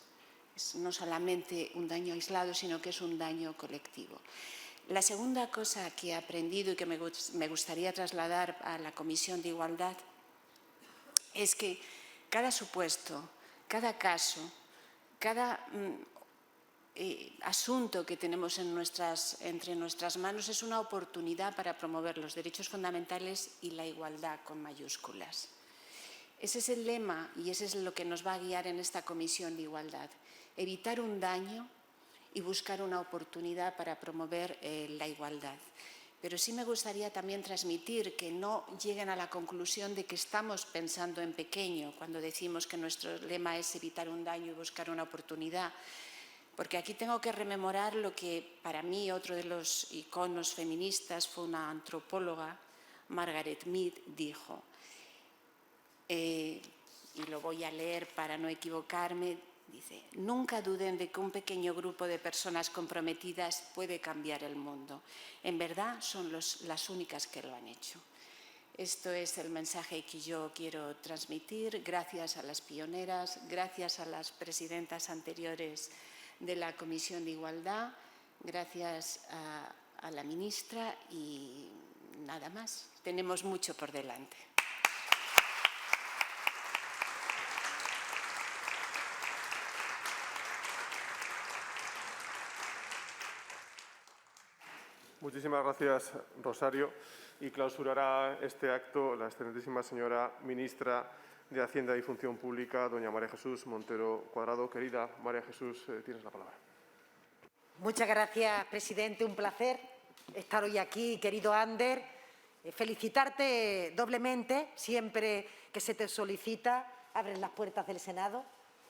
Es no solamente un daño aislado, sino que es un daño colectivo. La segunda cosa que he aprendido y que me gustaría trasladar a la Comisión de Igualdad es que cada supuesto, cada caso, cada asunto que tenemos entre nuestras manos es una oportunidad para promover los derechos fundamentales y la igualdad con mayúsculas. Ese es el lema y ese es lo que nos va a guiar en esta Comisión de Igualdad. Evitar un daño y buscar una oportunidad para promover la igualdad. Pero sí me gustaría también transmitir que no lleguen a la conclusión de que estamos pensando en pequeño cuando decimos que nuestro lema es evitar un daño y buscar una oportunidad. Porque aquí tengo que rememorar lo que para mí otro de los iconos feministas fue una antropóloga, Margaret Mead, dijo. Y lo voy a leer para no equivocarme. Dice, nunca duden de que un pequeño grupo de personas comprometidas puede cambiar el mundo. En verdad son las únicas que lo han hecho. Esto es el mensaje que yo quiero transmitir. Gracias a las pioneras, gracias a las presidentas anteriores de la Comisión de Igualdad, gracias a la ministra y nada más. Tenemos mucho por delante. Muchísimas gracias, Rosario. Y clausurará este acto la excelentísima señora ministra de Hacienda y Función Pública, doña María Jesús Montero Cuadrado. Querida María Jesús, tienes la palabra. Muchas gracias, presidente. Un placer estar hoy aquí, querido Ander. Felicitarte doblemente. Siempre que se te solicita, abres las puertas del Senado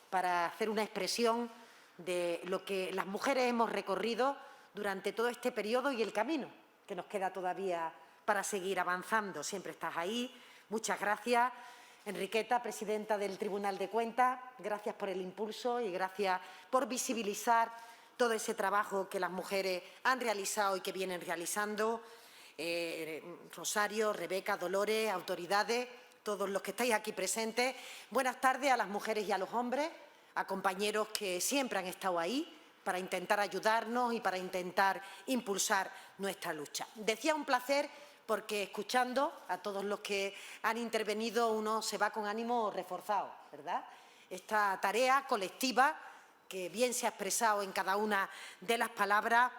para hacer una expresión de lo que las mujeres hemos recorrido durante todo este periodo y el camino que nos queda todavía para seguir avanzando. Siempre estás ahí. Muchas gracias. Enriqueta, presidenta del Tribunal de Cuentas, gracias por el impulso y gracias por visibilizar todo ese trabajo que las mujeres han realizado y que vienen realizando. Rosario, Rebeca, Dolores, autoridades, todos los que estáis aquí presentes. Buenas tardes a las mujeres y a los hombres, a compañeros que siempre han estado ahí para intentar ayudarnos y para intentar impulsar nuestra lucha. Decía un placer porque escuchando a todos los que han intervenido uno se va con ánimo reforzado, ¿verdad? Esta tarea colectiva que bien se ha expresado en cada una de las palabras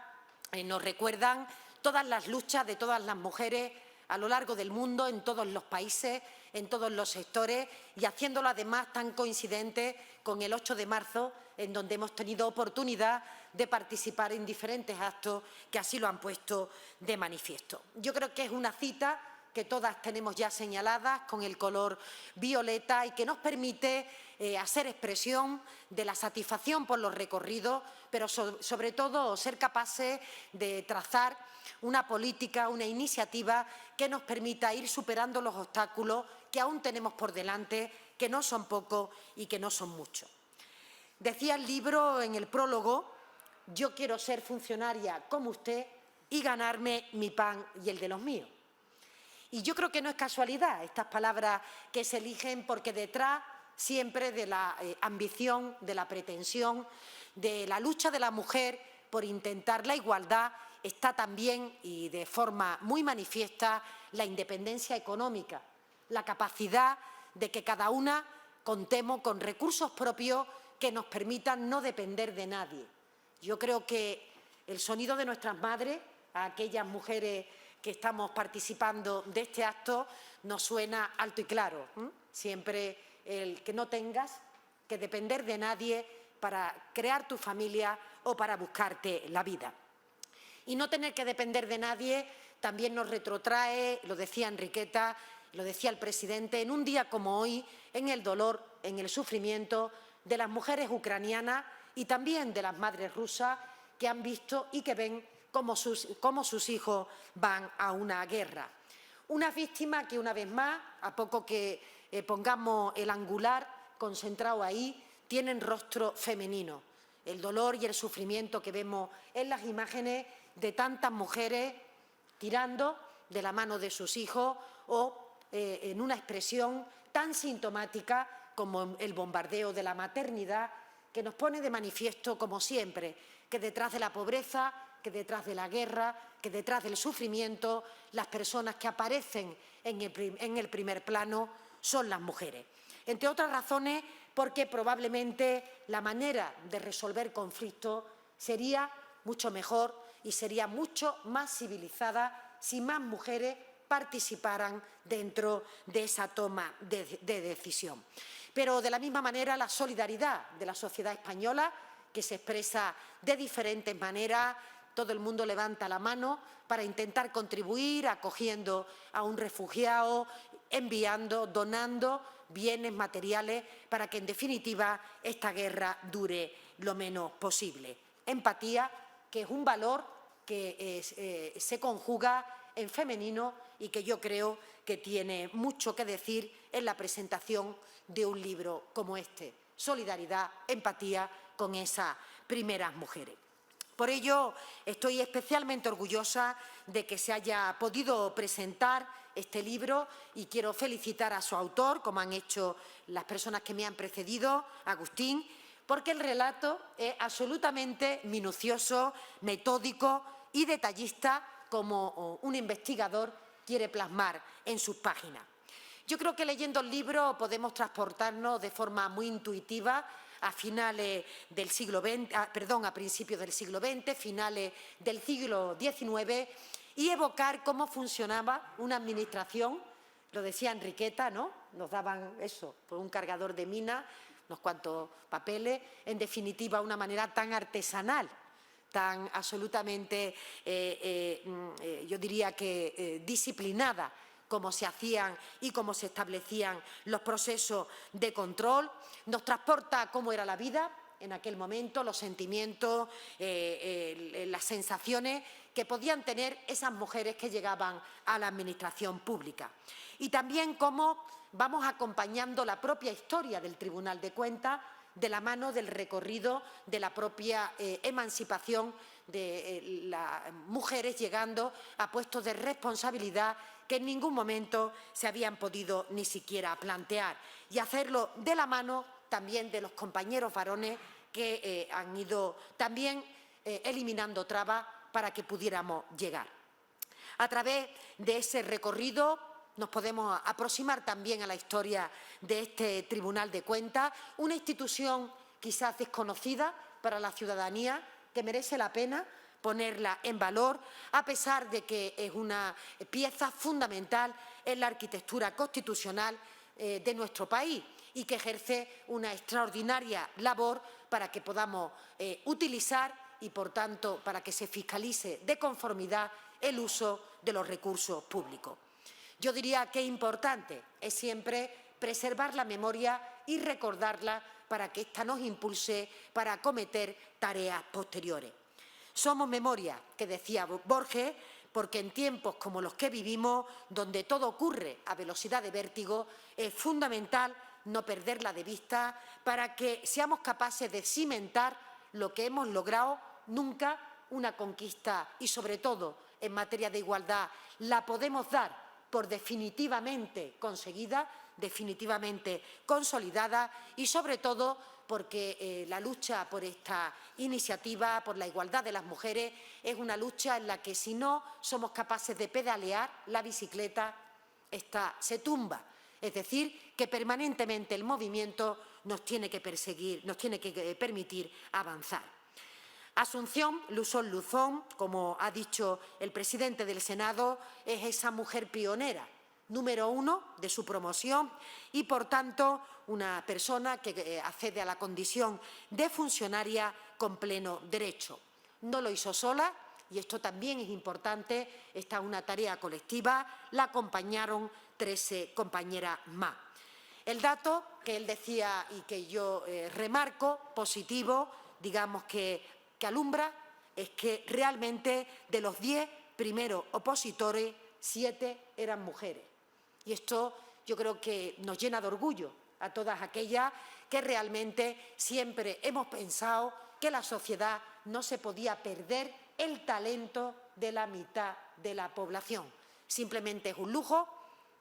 nos recuerdan todas las luchas de todas las mujeres a lo largo del mundo, en todos los países, en todos los sectores y haciéndolo además tan coincidente con el 8 de marzo, en donde hemos tenido oportunidad de participar en diferentes actos que así lo han puesto de manifiesto. Yo creo que es una cita que todas tenemos ya señaladas con el color violeta y que nos permite hacer expresión de la satisfacción por los recorridos, pero sobre todo ser capaces de trazar una política, una iniciativa que nos permita ir superando los obstáculos que aún tenemos por delante, que no son pocos y que no son muchos. Decía el libro en el prólogo, yo quiero ser funcionaria como usted y ganarme mi pan y el de los míos. Y yo creo que no es casualidad estas palabras que se eligen porque detrás siempre de la ambición, de la pretensión, de la lucha de la mujer por intentar la igualdad está también y de forma muy manifiesta la independencia económica, la capacidad de que cada una contemos con recursos propios que nos permitan no depender de nadie. Yo creo que el sonido de nuestras madres, a aquellas mujeres que estamos participando de este acto, nos suena alto y claro. Siempre el que no tengas que depender de nadie para crear tu familia o para buscarte la vida. Y no tener que depender de nadie también nos retrotrae, lo decía Enriqueta, lo decía el presidente, en un día como hoy, en el dolor, en el sufrimiento de las mujeres ucranianas y también de las madres rusas que han visto y que ven cómo sus hijos van a una guerra. Unas víctimas que, una vez más, a poco que pongamos el angular concentrado ahí, tienen rostro femenino. El dolor y el sufrimiento que vemos en las imágenes de tantas mujeres tirando de la mano de sus hijos o en una expresión tan sintomática como el bombardeo de la maternidad, que nos pone de manifiesto, como siempre, que detrás de la pobreza, que detrás de la guerra, que detrás del sufrimiento, las personas que aparecen en el primer plano son las mujeres. Entre otras razones, porque probablemente la manera de resolver conflictos sería mucho mejor y sería mucho más civilizada si más mujeres participaran dentro de esa toma de decisión. Pero de la misma manera, la solidaridad de la sociedad española, que se expresa de diferentes maneras, todo el mundo levanta la mano para intentar contribuir acogiendo a un refugiado, enviando, donando bienes materiales para que, en definitiva, esta guerra dure lo menos posible. Empatía, que es un valor que se conjuga en femenino y que yo creo que tiene mucho que decir en la presentación de un libro como este. Solidaridad, empatía con esas primeras mujeres. Por ello, estoy especialmente orgullosa de que se haya podido presentar este libro y quiero felicitar a su autor, como han hecho las personas que me han precedido, Agustín, porque el relato es absolutamente minucioso, metódico y detallista, como un investigador quiere plasmar en sus páginas. Yo creo que leyendo el libro podemos transportarnos de forma muy intuitiva a finales del siglo XX, a principios del siglo XX, finales del siglo XIX, y evocar cómo funcionaba una administración. Lo decía Enriqueta, ¿no? Nos daban eso, pues un cargador de mina, unos cuantos papeles, en definitiva, una manera tan artesanal, tan absolutamente, yo diría que disciplinada, cómo se hacían y cómo se establecían los procesos de control. Nos transporta a cómo era la vida en aquel momento, los sentimientos, las sensaciones que podían tener esas mujeres que llegaban a la administración pública. Y también cómo vamos acompañando la propia historia del Tribunal de Cuentas de la mano del recorrido de la propia emancipación de las mujeres llegando a puestos de responsabilidad que en ningún momento se habían podido ni siquiera plantear, y hacerlo de la mano también de los compañeros varones que han ido también eliminando trabas para que pudiéramos llegar. A través de ese recorrido nos podemos aproximar también a la historia de este Tribunal de Cuentas, una institución quizás desconocida para la ciudadanía, que merece la pena ponerla en valor, a pesar de que es una pieza fundamental en la arquitectura constitucional de nuestro país y que ejerce una extraordinaria labor para que podamos utilizar y, por tanto, para que se fiscalice de conformidad el uso de los recursos públicos. Yo diría que importante es siempre preservar la memoria y recordarla para que ésta nos impulse para acometer tareas posteriores. Somos memoria, que decía Borges, porque en tiempos como los que vivimos, donde todo ocurre a velocidad de vértigo, es fundamental no perderla de vista para que seamos capaces de cimentar lo que hemos logrado. Nunca una conquista y, sobre todo, en materia de igualdad, la podemos dar por definitivamente conseguida, definitivamente consolidada, y sobre todo porque la lucha por esta iniciativa, por la igualdad de las mujeres, es una lucha en la que, si no somos capaces de pedalear la bicicleta, esta se tumba. Es decir, que permanentemente el movimiento nos tiene que perseguir, nos tiene que permitir avanzar. Asunción Luzón, como ha dicho el presidente del Senado, es esa mujer pionera, número 1 de su promoción y, por tanto, una persona que accede a la condición de funcionaria con pleno derecho. No lo hizo sola, y esto también es importante, esta es una tarea colectiva, la acompañaron 13 compañeras más. El dato que él decía y que yo remarco, positivo, digamos que alumbra es que realmente de los 10 primeros opositores, 7 eran mujeres. Y esto yo creo que nos llena de orgullo a todas aquellas que realmente siempre hemos pensado que la sociedad no se podía perder el talento de la mitad de la población. Simplemente es un lujo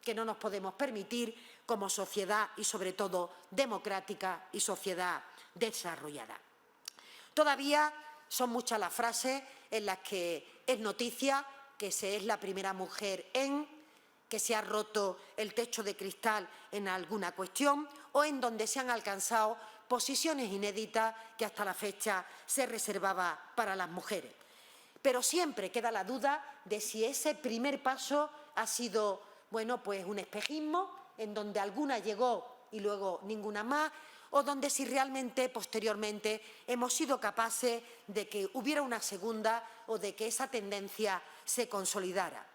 que no nos podemos permitir como sociedad y, sobre todo, democrática y sociedad desarrollada. Todavía son muchas las frases en las que es noticia que se es la primera mujer que se ha roto el techo de cristal en alguna cuestión o en donde se han alcanzado posiciones inéditas que hasta la fecha se reservaba para las mujeres. Pero siempre queda la duda de si ese primer paso ha sido, bueno, pues un espejismo en donde alguna llegó y luego ninguna más, o donde si realmente posteriormente hemos sido capaces de que hubiera una segunda o de que esa tendencia se consolidara.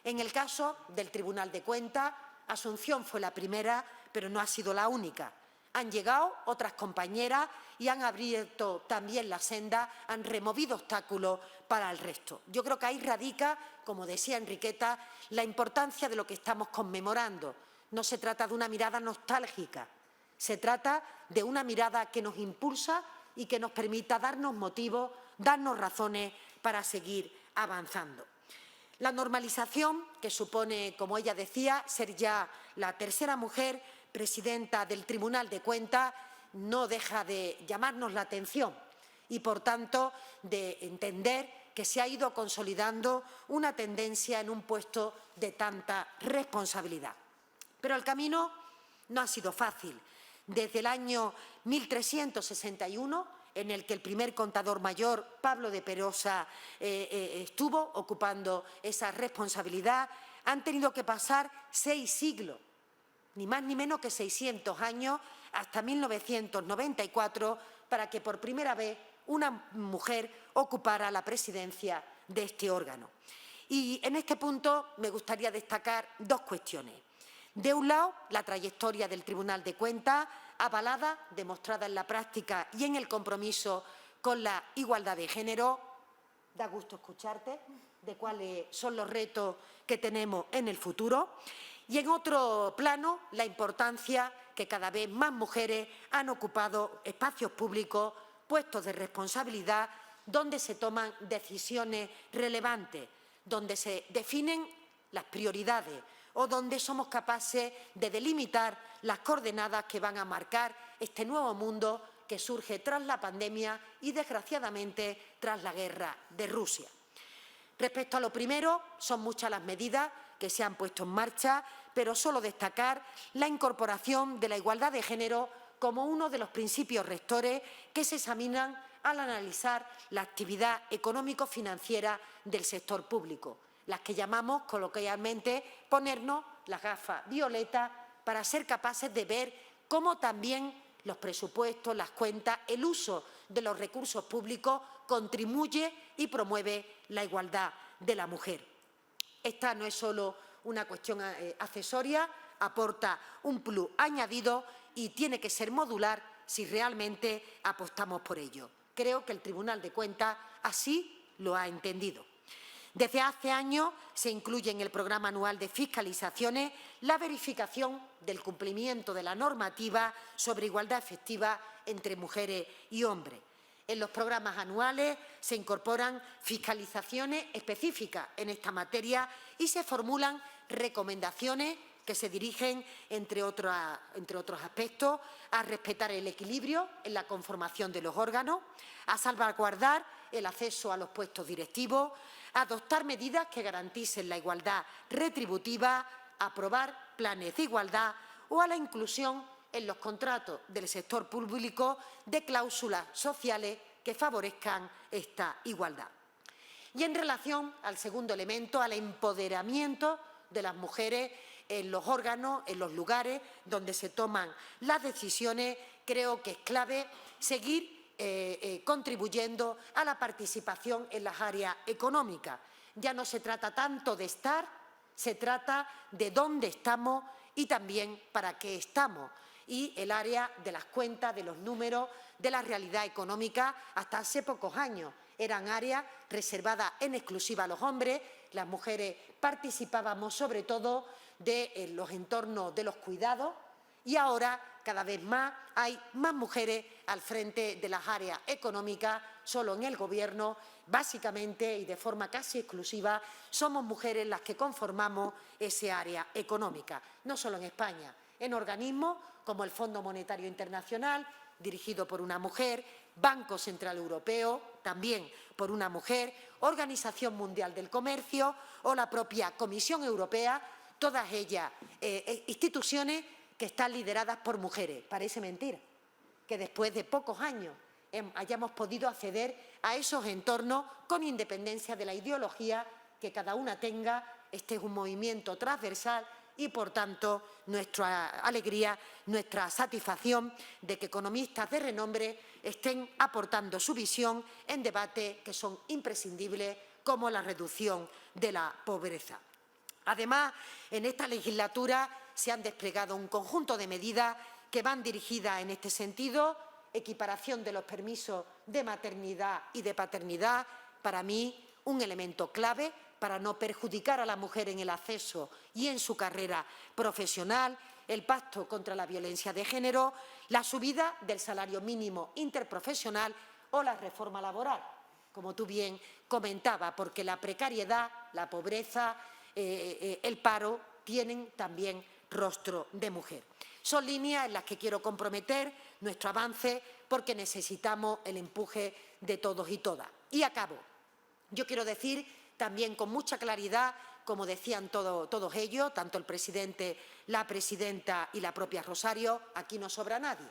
En el caso del Tribunal de Cuentas, Asunción fue la primera, pero no ha sido la única. Han llegado otras compañeras y han abierto también la senda, han removido obstáculos para el resto. Yo creo que ahí radica, como decía Enriqueta, la importancia de lo que estamos conmemorando. No se trata de una mirada nostálgica, se trata de una mirada que nos impulsa y que nos permita darnos motivos, darnos razones para seguir avanzando. La normalización, que supone, como ella decía, ser ya la tercera mujer presidenta del Tribunal de Cuentas, no deja de llamarnos la atención y, por tanto, de entender que se ha ido consolidando una tendencia en un puesto de tanta responsabilidad. Pero el camino no ha sido fácil. Desde el año 1361, en el que el primer contador mayor, Pablo de Perosa, estuvo ocupando esa responsabilidad, han tenido que pasar 6 siglos, ni más ni menos que 600 años, hasta 1994, para que por primera vez una mujer ocupara la presidencia de este órgano. Y en este punto me gustaría destacar 2 cuestiones. De un lado, la trayectoria del Tribunal de Cuentas, avalada, demostrada en la práctica y en el compromiso con la igualdad de género. Da gusto escucharte de cuáles son los retos que tenemos en el futuro. Y en otro plano, la importancia que cada vez más mujeres han ocupado espacios públicos, puestos de responsabilidad, donde se toman decisiones relevantes, donde se definen las prioridades o donde somos capaces de delimitar las coordenadas que van a marcar este nuevo mundo que surge tras la pandemia y, desgraciadamente, tras la guerra de Rusia. Respecto a lo primero, son muchas las medidas que se han puesto en marcha, pero solo destacar la incorporación de la igualdad de género como uno de los principios rectores que se examinan al analizar la actividad económico-financiera del sector público, las que llamamos coloquialmente ponernos las gafas violetas para ser capaces de ver cómo también los presupuestos, las cuentas, el uso de los recursos públicos contribuye y promueve la igualdad de la mujer. Esta no es solo una cuestión accesoria, aporta un plus añadido y tiene que ser modular si realmente apostamos por ello. Creo que el Tribunal de Cuentas así lo ha entendido. Desde hace años se incluye en el programa anual de fiscalizaciones la verificación del cumplimiento de la normativa sobre igualdad efectiva entre mujeres y hombres. En los programas anuales se incorporan fiscalizaciones específicas en esta materia y se formulan recomendaciones que se dirigen, entre otros aspectos, a respetar el equilibrio en la conformación de los órganos, a salvaguardar el acceso a los puestos directivos, a adoptar medidas que garanticen la igualdad retributiva, a aprobar planes de igualdad o a la inclusión en los contratos del sector público de cláusulas sociales que favorezcan esta igualdad. Y en relación al segundo elemento, al empoderamiento de las mujeres en los órganos, en los lugares donde se toman las decisiones, creo que es clave seguir contribuyendo a la participación en las áreas económicas. Ya no se trata tanto de estar, se trata de dónde estamos y también para qué estamos. Y el área de las cuentas, de los números, de la realidad económica, hasta hace pocos años eran áreas reservadas en exclusiva a los hombres. Las mujeres participábamos sobre todo de los entornos de los cuidados y ahora cada vez más hay más mujeres al frente de las áreas económicas. Solo en el Gobierno, básicamente y de forma casi exclusiva, somos mujeres las que conformamos ese área económica, no solo en España, en organismos como el Fondo Monetario Internacional, dirigido por una mujer, Banco Central Europeo, también por una mujer, Organización Mundial del Comercio o la propia Comisión Europea, todas ellas instituciones que están lideradas por mujeres. Parece mentira que después de pocos años hayamos podido acceder a esos entornos con independencia de la ideología que cada una tenga. Este es un movimiento transversal y, por tanto, nuestra alegría, nuestra satisfacción de que economistas de renombre estén aportando su visión en debates que son imprescindibles, como la reducción de la pobreza. Además, en esta legislatura se han desplegado un conjunto de medidas que van dirigidas en este sentido: equiparación de los permisos de maternidad y de paternidad, para mí un elemento clave para no perjudicar a la mujer en el acceso y en su carrera profesional, el pacto contra la violencia de género, la subida del salario mínimo interprofesional o la reforma laboral, como tú bien comentabas, porque la precariedad, la pobreza, el paro tienen también rostro de mujer. Son líneas en las que quiero comprometer nuestro avance porque necesitamos el empuje de todos y todas. Y acabo. Yo quiero decir también con mucha claridad, como decían todos ellos, tanto el presidente, la presidenta y la propia Rosario, aquí no sobra nadie.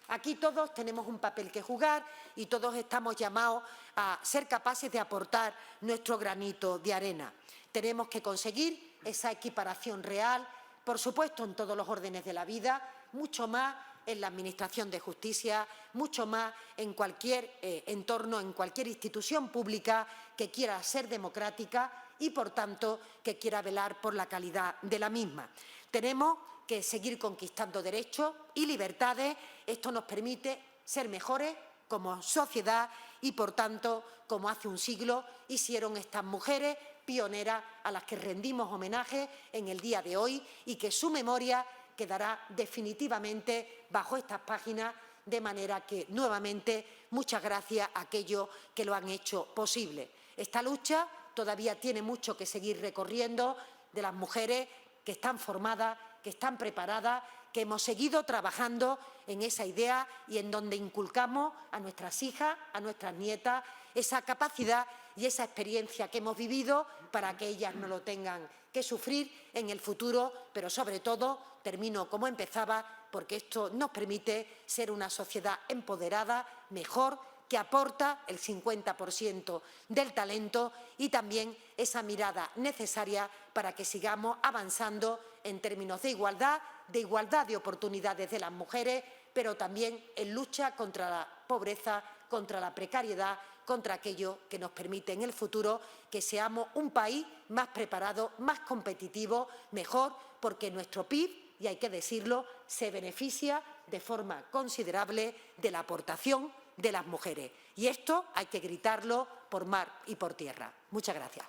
Aquí todos tenemos un papel que jugar y todos estamos llamados a ser capaces de aportar nuestro granito de arena. Tenemos que conseguir esa equiparación real, por supuesto, en todos los órdenes de la vida, mucho más en la Administración de Justicia, mucho más en cualquier entorno, en cualquier institución pública que quiera ser democrática y, por tanto, que quiera velar por la calidad de la misma. Tenemos que seguir conquistando derechos y libertades. Esto nos permite ser mejores como sociedad y, por tanto, como hace un siglo hicieron estas mujeres pioneras a las que rendimos homenaje en el día de hoy y que su memoria quedará definitivamente bajo estas páginas, de manera que, nuevamente, muchas gracias a aquellos que lo han hecho posible. Esta lucha todavía tiene mucho que seguir recorriendo, de las mujeres que están formadas, que están preparadas, que hemos seguido trabajando en esa idea y en donde inculcamos a nuestras hijas, a nuestras nietas, esa capacidad y esa experiencia que hemos vivido para que ellas no lo tengan que sufrir en el futuro, pero sobre todo, termino como empezaba, porque esto nos permite ser una sociedad empoderada, mejor, que aporta el 50% del talento y también esa mirada necesaria para que sigamos avanzando en términos de igualdad de oportunidades de las mujeres, pero también en lucha contra la pobreza, contra la precariedad, contra aquello que nos permite en el futuro que seamos un país más preparado, más competitivo, mejor, porque nuestro PIB, y hay que decirlo, se beneficia de forma considerable de la aportación de las mujeres. Y esto hay que gritarlo por mar y por tierra. Muchas gracias.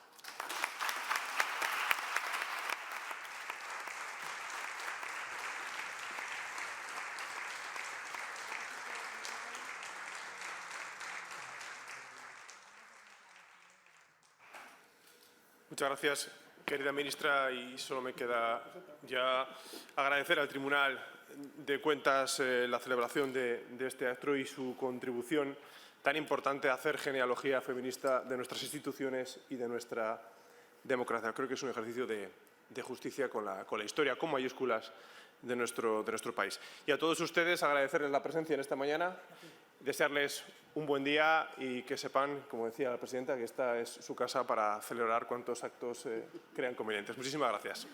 Muchas gracias, querida ministra, y solo me queda ya agradecer al Tribunal de Cuentas la celebración de este acto y su contribución tan importante a hacer genealogía feminista de nuestras instituciones y de nuestra democracia. Creo que es un ejercicio de justicia con la historia con mayúsculas de nuestro país. Y a todos ustedes agradecerles la presencia en esta mañana, desearles un buen día y que sepan, como decía la presidenta, que esta es su casa para celebrar cuantos actos crean convenientes. Muchísimas gracias.